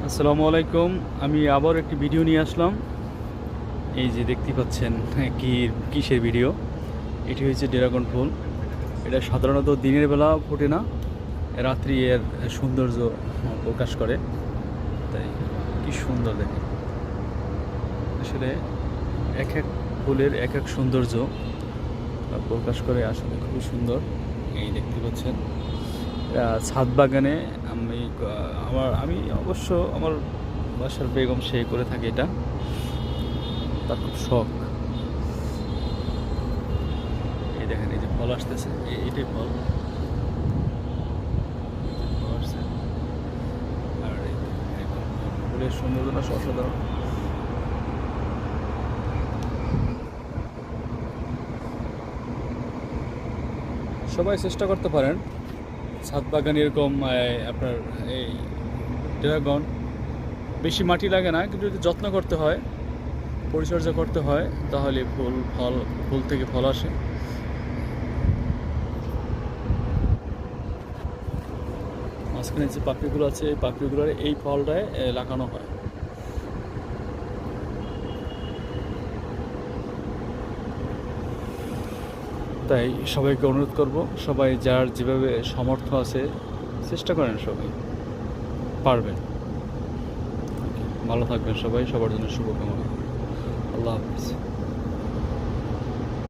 আসসালামু আলাইকুম। আমি আবার একটি ভিডিও নিয়ে আসলাম। এই যে দেখতে পাচ্ছেন কিসের ভিডিও। এটি হচ্ছে ড্রাগন ফুল। এটা সাধারণত দিনের বেলা ফোটে না, রাত্রি এর সৌন্দর্য প্রকাশ করে। তাই কি সুন্দর দেখেন। আসলে এক এক ফুলের এক এক সৌন্দর্য প্রকাশ করে, আসলে খুবই সুন্দর। এই দেখতে পাচ্ছেন ছাদ বাগানে আমি অবশ্য আমার বাসার বেগম সে করে থাকে এটা, তার খুব শখ। এই দেখেন, এই যে ফল আসতেছে, এটাই ফল ফল আসছে। আর এই ফুলের সৌন্দর্যটা অসাধারণ। সবাই চেষ্টা করতে পারেন ছাদ বাগান এরকম আপনার এই ড্রাগন। বেশি মাটি লাগে না, কিন্তু যদি যত্ন করতে হয়, পরিচর্যা করতে হয়, তাহলে ফুল থেকে ফল আসে। মাঝখানে যে পাপড়িগুলো আছে, এই পাপড়িগুলোর এই ফলটায় লাগানো হয়। তাই সবাইকে অনুরোধ করব, সবাই যার যেভাবে সামর্থ্য আছে চেষ্টা করেন, সবাই পারবেন। ভালো থাকবেন সবাই, সবার জন্য শুভকামনা। আল্লাহ হাফিজ।